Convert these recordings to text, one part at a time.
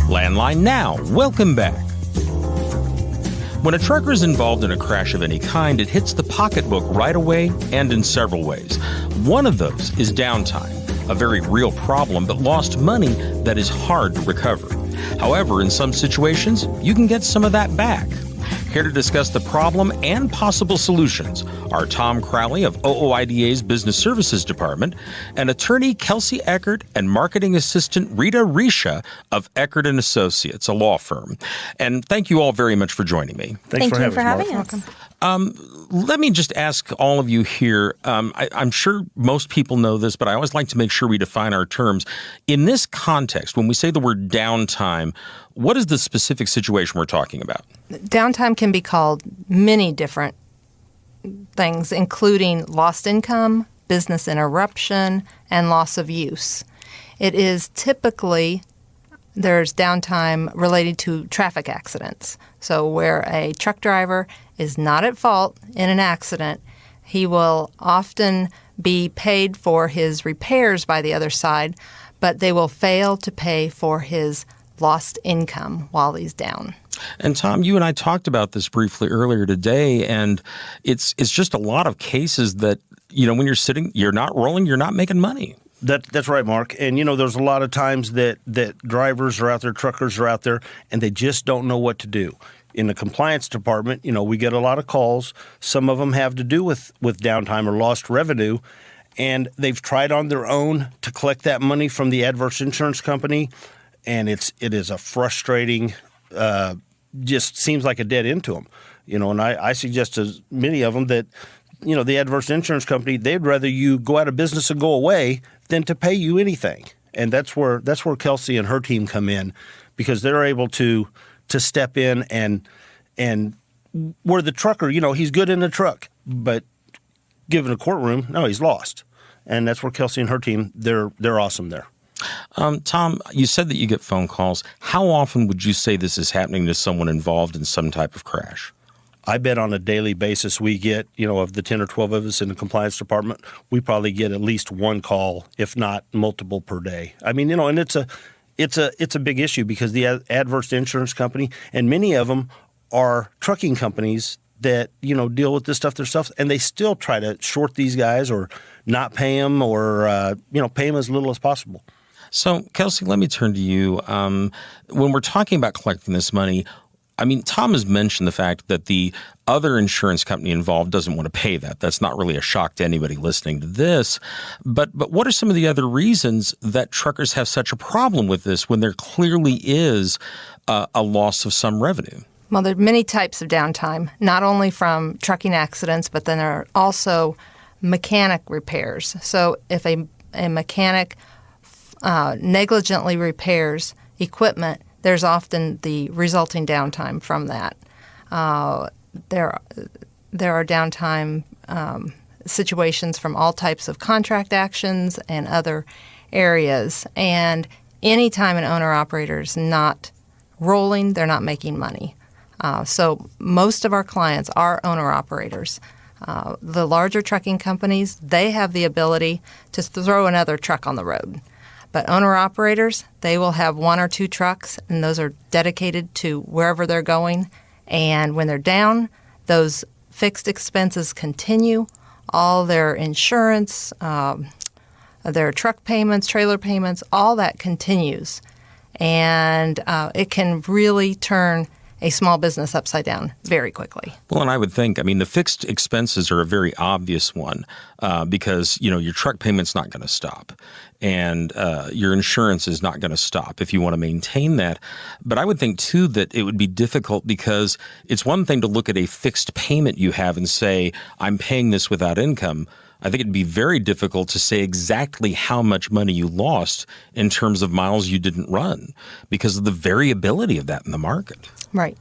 Landline now. Welcome back. When a trucker is involved in a crash of any kind, it hits the pocketbook right away and in several ways. One of those is downtime, a very real problem, but lost money that is hard to recover. However, in some situations, you can get some of that back. Here to discuss the problem and possible solutions are Tom Crowley of OOIDA's Business Services Department and attorney Kelsea Eckert and marketing assistant Rita Risha of Eckert & Associates, a law firm. And thank you all very much for joining me. Thank you for having us. Let me just ask all of you here. I'm sure most people know this, but I always like to make sure we define our terms. In this context, when we say the word downtime, what is the specific situation we're talking about? Downtime can be called many different things, including lost income, business interruption, and loss of use. It is typically there's downtime related to traffic accidents. So where a truck driver is not at fault in an accident, he will often be paid for his repairs by the other side, but they will fail to pay for his lost income while he's down. And Tom, you and I talked about this briefly earlier today, and it's just a lot of cases that, when you're sitting, you're not rolling, you're not making money. That's right, Mark. And, there's a lot of times that drivers are out there, truckers are out there, and they just don't know what to do. In the compliance department, we get a lot of calls. Some of them have to do with downtime or lost revenue, and they've tried on their own to collect that money from the adverse insurance company, and it is a frustrating, just seems like a dead end to them. And I suggest to many of them that, the adverse insurance company, they'd rather you go out of business and go away than to pay you anything. And that's where Kelsea and her team come in, because they're able to step in and where the trucker, he's good in the truck, but given a courtroom, no, he's lost. And that's where Kelsea and her team, they're awesome there. Tom, you said that you get phone calls. How often would you say this is happening to someone involved in some type of crash? I bet on a daily basis we get, of the 10 or 12 of us in the compliance department, we probably get at least one call, if not multiple per day. I mean, and it's a big issue because the adverse insurance company, and many of them are trucking companies that, deal with this stuff themselves, and they still try to short these guys or not pay them or, pay them as little as possible. So, Kelsea, let me turn to you. When we're talking about collecting this money, Tom has mentioned the fact that the other insurance company involved doesn't want to pay that. That's not really a shock to anybody listening to this. But what are some of the other reasons that truckers have such a problem with this when there clearly is a loss of some revenue? Well, there are many types of downtime, not only from trucking accidents, but then there are also mechanic repairs. So if a mechanic negligently repairs equipment, there's often the resulting downtime from that. There are downtime situations from all types of contract actions and other areas. And anytime an owner-operator is not rolling, they're not making money. So most of our clients are owner-operators. The larger trucking companies, they have the ability to throw another truck on the road. But owner-operators, they will have one or two trucks, and those are dedicated to wherever they're going. And when they're down, those fixed expenses continue. All their insurance, their truck payments, trailer payments, all that continues. And it can really turn a small business upside down very quickly. Well, and I would think, the fixed expenses are a very obvious one because, your truck payment's not going to stop and your insurance is not going to stop if you want to maintain that. But I would think, too, that it would be difficult because it's one thing to look at a fixed payment you have and say, I'm paying this without income. I think it'd be very difficult to say exactly how much money you lost in terms of miles you didn't run because of the variability of that in the market. Right.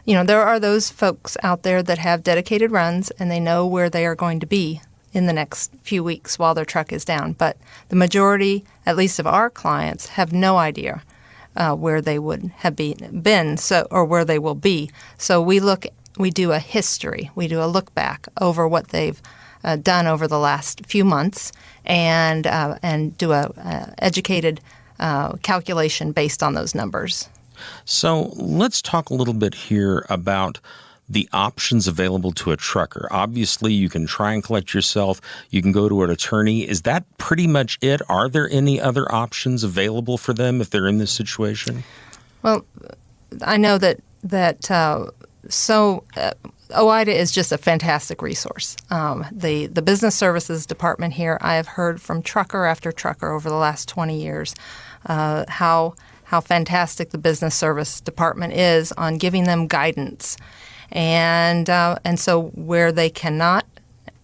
There are those folks out there that have dedicated runs and they know where they are going to be in the next few weeks while their truck is down. But the majority, at least of our clients, have no idea where they would have been, or where they will be. So we do a history. We do a look back over what they've done over the last few months and do a educated calculation based on those numbers. So let's talk a little bit here about the options available to a trucker. Obviously, you can try and collect yourself. You can go to an attorney. Is that pretty much it? Are there any other options available for them if they're in this situation? Well, I know that OIDA is just a fantastic resource. The Business Services Department here, I have heard from trucker after trucker over the last 20 years how fantastic the Business Service Department is on giving them guidance. And so where they cannot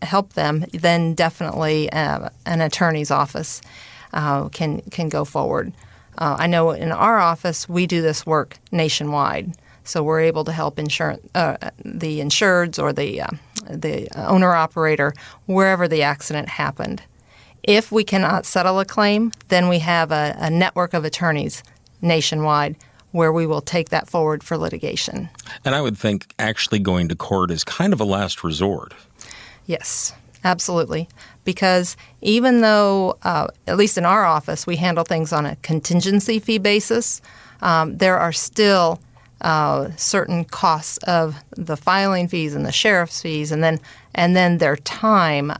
help them, then definitely an attorney's office can go forward. I know in our office we do this work nationwide, so we're able to help the insureds or the owner-operator wherever the accident happened. If we cannot settle a claim, then we have a network of attorneys nationwide where we will take that forward for litigation. And I would think actually going to court is kind of a last resort. Yes, absolutely. Because even though, at least in our office, we handle things on a contingency fee basis, there are still certain costs of the filing fees and the sheriff's fees, and then their time.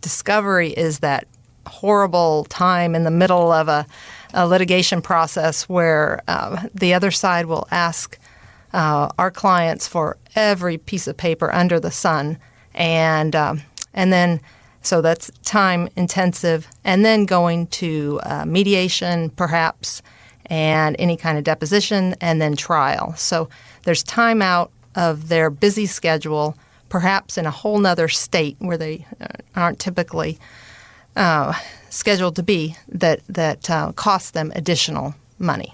Discovery is that horrible time in the middle of a litigation process where the other side will ask our clients for every piece of paper under the sun, and then so that's time intensive, and then going to mediation perhaps, and any kind of deposition, and then trial. So there's time out of their busy schedule, perhaps in a whole nother state where they aren't typically scheduled to be, that costs them additional money.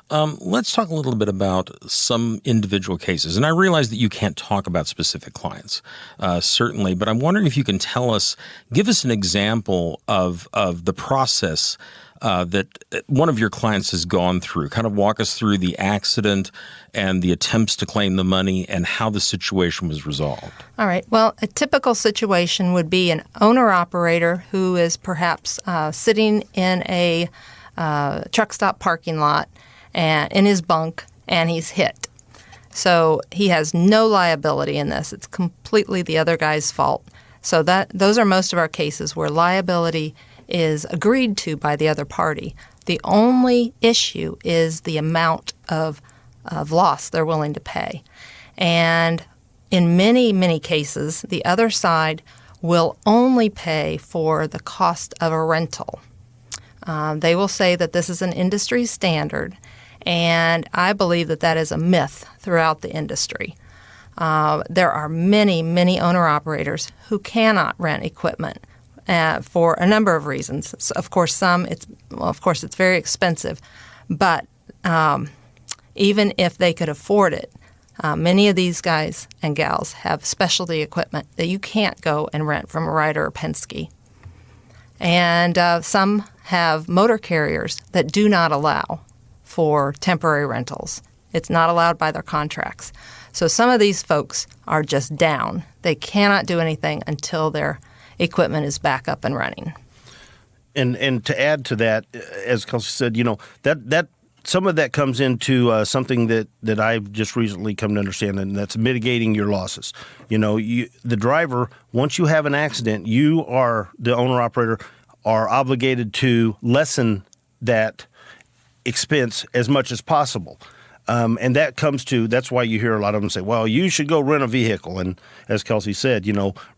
Let's talk a little bit about some individual cases. And I realize that you can't talk about specific clients, certainly, but I'm wondering if you can give us an example of the process that one of your clients has gone through. Kind of walk us through the accident and the attempts to claim the money and how the situation was resolved. All right. Well, a typical situation would be an owner-operator who is perhaps sitting in a truck stop parking lot and in his bunk, and he's hit. So he has no liability in this. It's completely the other guy's fault. So those are most of our cases where liability is agreed to by the other party. The only issue is the amount of loss they're willing to pay. And in many, many cases, the other side will only pay for the cost of a rental. They will say that this is an industry standard, and I believe that is a myth throughout the industry. There are many, many owner-operators who cannot rent equipment for a number of reasons. So of course, it's very expensive, but even if they could afford it, many of these guys and gals have specialty equipment that you can't go and rent from a Ryder or Penske. And some have motor carriers that do not allow for temporary rentals. It's not allowed by their contracts. So some of these folks are just down. They cannot do anything until their equipment is back up and running. And to add to that, as Kelsey said, that some of that comes into something that I've just recently come to understand, and that's mitigating your losses. The driver, once you have an accident, you are the owner-operator are obligated to lessen that expense as much as possible. And that's why you hear a lot of them say, well, you should go rent a vehicle. And as Kelsey said,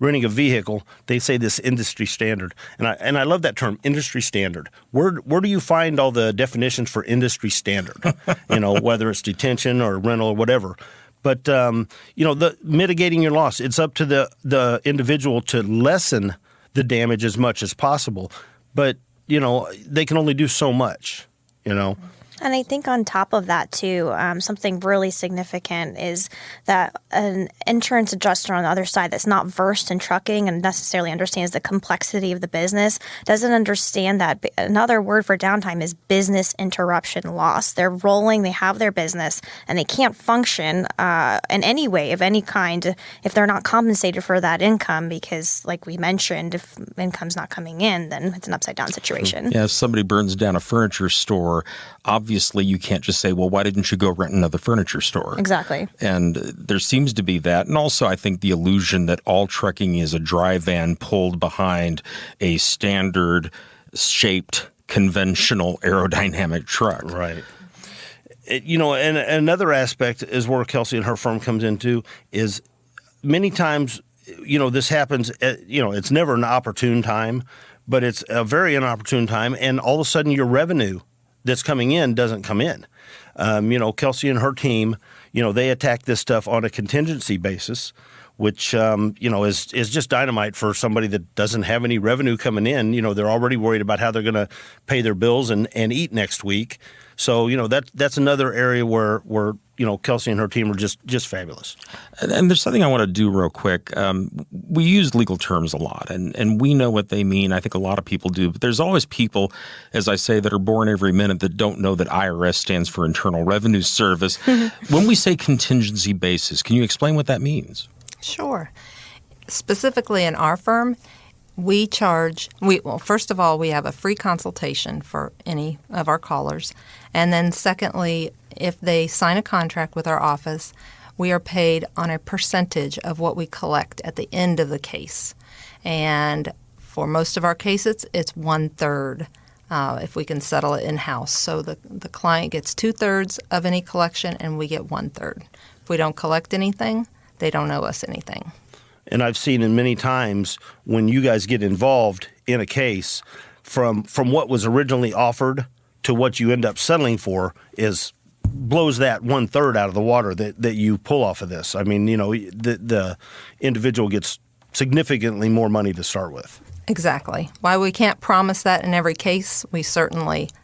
renting a vehicle, they say this industry standard. And I love that term, industry standard. Where do you find all the definitions for industry standard? Whether it's detention or rental or whatever. But, the mitigating your loss, it's up to the individual to lessen the damage as much as possible. But, they can only do so much, And I think on top of that, too, something really significant is that an insurance adjuster on the other side that's not versed in trucking and necessarily understands the complexity of the business doesn't understand that another word for downtime is business interruption loss. They're rolling, they have their business, and they can't function in any way of any kind if they're not compensated for that income because, like we mentioned, if income's not coming in, then it's an upside-down situation. Yeah, if somebody burns down a furniture store, obviously you can't just say, well, why didn't you go rent another furniture store? Exactly. And there seems to be that. And also I think the illusion that all trucking is a dry van pulled behind a standard shaped, conventional aerodynamic truck. Right. And another aspect is where Kelsea and her firm comes into is many times, this happens, it's never an opportune time, but it's a very inopportune time. And all of a sudden your revenue that's coming in doesn't come in. Kelsea and her team, they attack this stuff on a contingency basis, which, is just dynamite for somebody that doesn't have any revenue coming in. They're already worried about how they're going to pay their bills and eat next week. So, that's another area where Kelsea and her team are just fabulous. And there's something I want to do real quick. We use legal terms a lot, and we know what they mean. I think a lot of people do. But there's always people, as I say, that are born every minute that don't know that IRS stands for Internal Revenue Service. When we say contingency basis, can you explain what that means? Sure. Specifically in our firm, we charge, first of all, we have a free consultation for any of our callers. And then secondly, if they sign a contract with our office, we are paid on a percentage of what we collect at the end of the case. And for most of our cases, it's 1/3 if we can settle it in-house. So the client gets 2/3 of any collection and we get 1/3. If we don't collect anything, they don't owe us anything. And I've seen it many times when you guys get involved in a case, from what was originally offered to what you end up settling for blows that 1/3 out of the water that you pull off of this. I mean, the individual gets significantly more money to start with. Exactly. While we can't promise that in every case,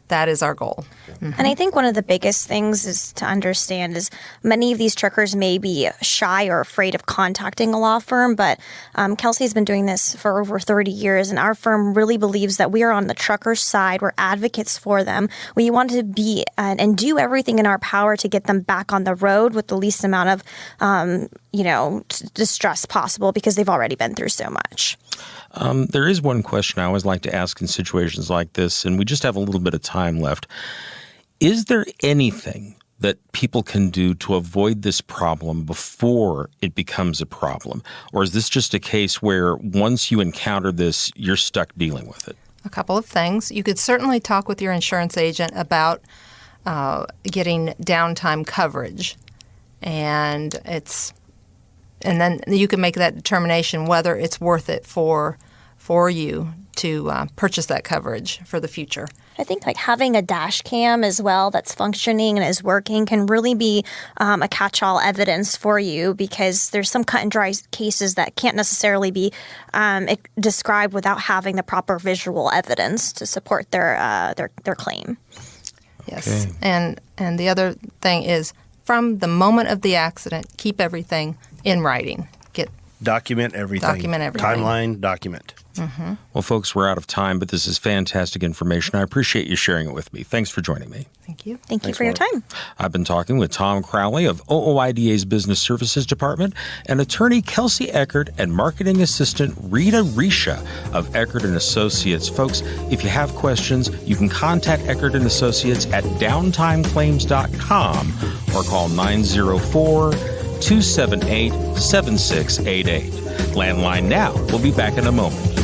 that is our goal. Mm-hmm. And I think one of the biggest things is to understand is many of these truckers may be shy or afraid of contacting a law firm, but Kelsey's been doing this for over 30 years, and our firm really believes that we are on the trucker's side. We're advocates for them. We want to be and do everything in our power to get them back on the road with the least amount of, distress possible because they've already been through so much. There is one question I always like to ask in situations like this, and we just have a little bit of time left. Is there anything that people can do to avoid this problem before it becomes a problem? Or is this just a case where once you encounter this, you're stuck dealing with it? A couple of things. You could certainly talk with your insurance agent about getting downtime coverage, and then you can make that determination whether it's worth it for you to purchase that coverage for the future. I think having a dash cam as well that's functioning and is working can really be a catch-all evidence for you because there's some cut and dry cases that can't necessarily be described without having the proper visual evidence to support their claim. Yes, and the other thing is from the moment of the accident, keep everything in writing. Document everything. Timeline, document. Mm-hmm. Well, folks, we're out of time, but this is fantastic information. I appreciate you sharing it with me. Thanks for joining me. Thank you. Thank you for your time. I've been talking with Tom Crowley of OOIDA's Business Services Department and attorney Kelsea Eckert and marketing assistant Rita Risha of Eckert & Associates. Folks, if you have questions, you can contact Eckert & Associates at downtimeclaims.com or call 904-278-7688. Landline now. We'll be back in a moment.